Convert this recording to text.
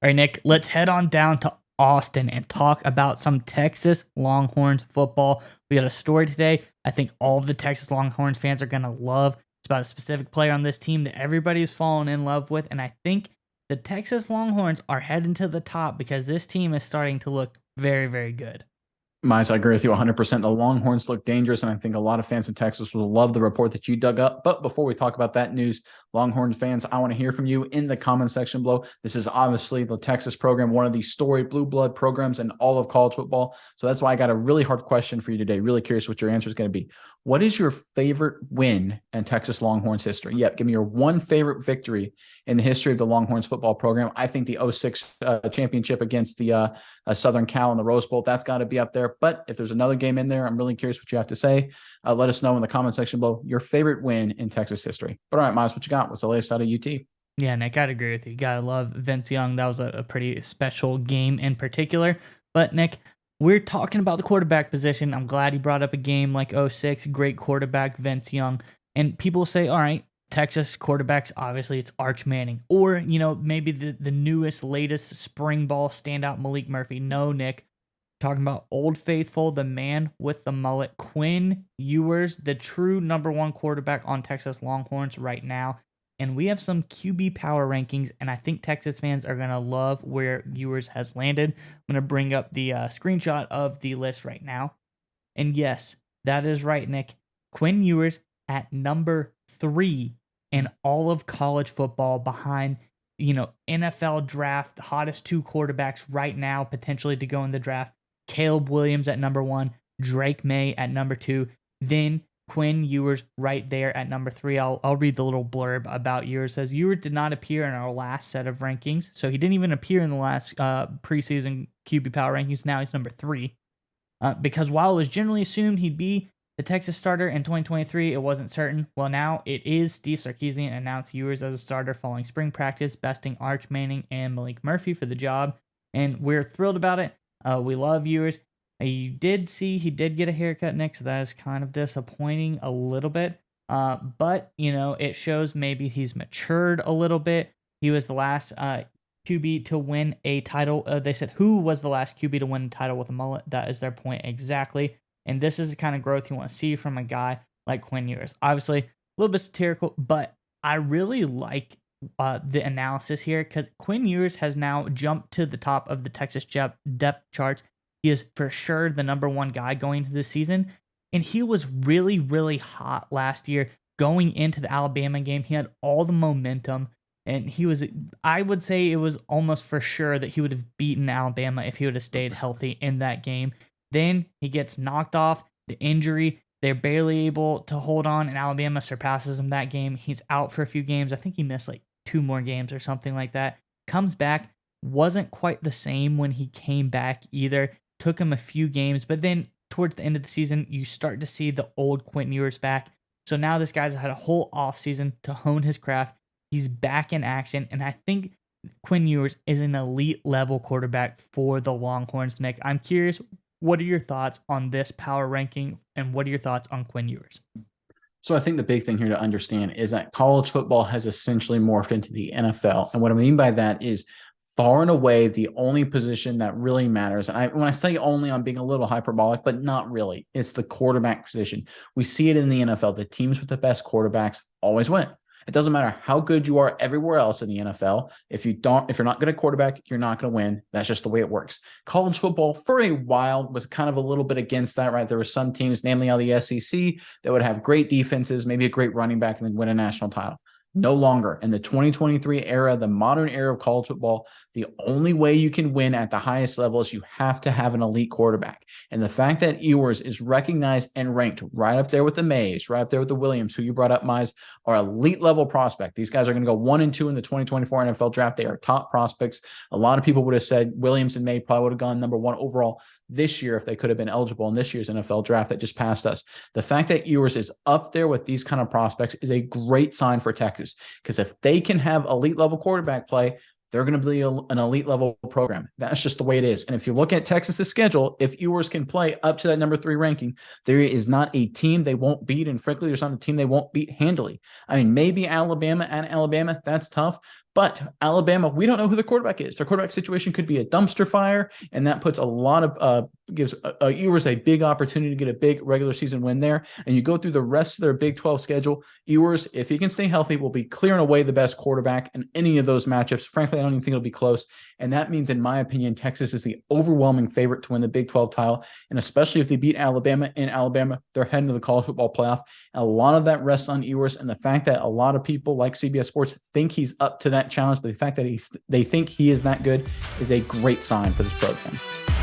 All right, Nick, let's head on down to Austin and talk about some Texas Longhorns football. We got a story today I think all of the Texas Longhorns fans are going to love. It's about a specific player on this team that everybody's fallen in love with. And I think the Texas Longhorns are heading to the top because this team is starting to look very, very good. Miles, I agree with you 100%. The Longhorns look dangerous, and I think a lot of fans in Texas will love the report that you dug up. But before we talk about that news, Longhorns fans, I want to hear from you in the comment section below. This is obviously the Texas program, one of the storied blue blood programs in all of college football. So that's why I got a really hard question for you today. Really curious what your answer is going to be. What is your favorite win in Texas Longhorns history? Yep, give me your one favorite victory in the history of the Longhorns football program. I think the 06 championship against the Southern Cal in the Rose Bowl, that's got to be up there. But if there's another game in there, I'm really curious what you have to say. Let us know in the comment section below your favorite win in Texas history. But all right, Miles, what you got? What's the latest out of UT? Yeah, Nick, I'd agree with you. Gotta love Vince Young. That was a pretty special game in particular. But, Nick, we're talking about the quarterback position. I'm glad he brought up a game like '06. Great quarterback, Vince Young. And people say, all right, Texas quarterbacks, obviously it's Arch Manning. Or, maybe the newest, latest spring ball standout, Malik Murphy. No, Nick. Talking about Old Faithful, the man with the mullet, Quinn Ewers, the true number one quarterback on Texas Longhorns right now. And we have some QB power rankings, and I think Texas fans are going to love where Ewers has landed. I'm going to bring up the screenshot of the list right now. And yes, that is right, Nick. Quinn Ewers at number 3 in all of college football behind, NFL draft, the hottest 2 quarterbacks right now, potentially to go in the draft. Caleb Williams at number 1, Drake May at number 2, then Quinn Ewers right there at number 3. I'll read the little blurb about Ewers. It says Ewers did not appear in our last set of rankings, so he didn't even appear in the last preseason QB power rankings. Now he's number 3. Because while it was generally assumed he'd be the Texas starter in 2023, it wasn't certain. Well, now it is. Steve Sarkisian announced Ewers as a starter following spring practice, besting Arch Manning and Malik Murphy for the job, and we're thrilled about it. We love Ewers. You did see he did get a haircut, Nick, so that is kind of disappointing a little bit. But, it shows maybe he's matured a little bit. He was the last QB to win a title. They said, who was the last QB to win a title with a mullet? That is their point exactly. And this is the kind of growth you want to see from a guy like Quinn Ewers. Obviously, a little bit satirical, but I really like the analysis here because Quinn Ewers has now jumped to the top of the Texas depth charts. He is for sure the number 1 guy going into this season. And he was really, really hot last year going into the Alabama game. He had all the momentum. And I would say it was almost for sure that he would have beaten Alabama if he would have stayed healthy in that game. Then he gets knocked off, the injury. They're barely able to hold on, and Alabama surpasses him that game. He's out for a few games. I think he missed like 2 more games or something like that. Comes back, wasn't quite the same when he came back either. Took him a few games, but then towards the end of the season, you start to see the old Quinn Ewers back. So now this guy's had a whole offseason to hone his craft. He's back in action, and I think Quinn Ewers is an elite level quarterback for the Longhorns, Nick. I'm curious, what are your thoughts on this power ranking, and what are your thoughts on Quinn Ewers? So I think the big thing here to understand is that college football has essentially morphed into the NFL. And what I mean by that is far and away the only position that really matters. And when I say only, I'm being a little hyperbolic, but not really. It's the quarterback position. We see it in the NFL. The teams with the best quarterbacks always win. It doesn't matter how good you are everywhere else in the NFL. If you're not good at quarterback, you're not going to win. That's just the way it works. College football for a while was kind of a little bit against that, right? There were some teams, namely out of the SEC, that would have great defenses, maybe a great running back, and then win a national title. No longer. In the 2023 era, the modern era of college football, the only way you can win at the highest level is you have to have an elite quarterback. And the fact that Ewers is recognized and ranked right up there with the Mays, right up there with the Williams, who you brought up, Mize, are elite level prospect. These guys are going to go 1 and 2 in the 2024 NFL draft. They are top prospects. A lot of people would have said Williams and May probably would have gone number 1 overall this year if they could have been eligible in this year's NFL draft that just passed us. The fact that Ewers is up there with these kind of prospects is a great sign for Texas, because if they can have elite level quarterback play, they're going to be an elite level program. That's just the way it is. And if you look at Texas's schedule, if Ewers can play up to that number 3 ranking, there is not a team they won't beat. And frankly, there's not a team they won't beat handily. I mean, maybe Alabama, that's tough. But Alabama, we don't know who the quarterback is. Their quarterback situation could be a dumpster fire, and that puts a lot of gives Ewers a big opportunity to get a big regular season win there. And you go through the rest of their Big 12 schedule, Ewers, if he can stay healthy, will be clearing away the best quarterback in any of those matchups. Frankly, I don't even think it'll be close. And that means, in my opinion, Texas is the overwhelming favorite to win the Big 12 title. And especially if they beat Alabama in Alabama, they're heading to the college football playoff. And a lot of that rests on Ewers, and the fact that a lot of people like CBS Sports think he's up to that challenge, but the fact that they think he is that good is a great sign for this program.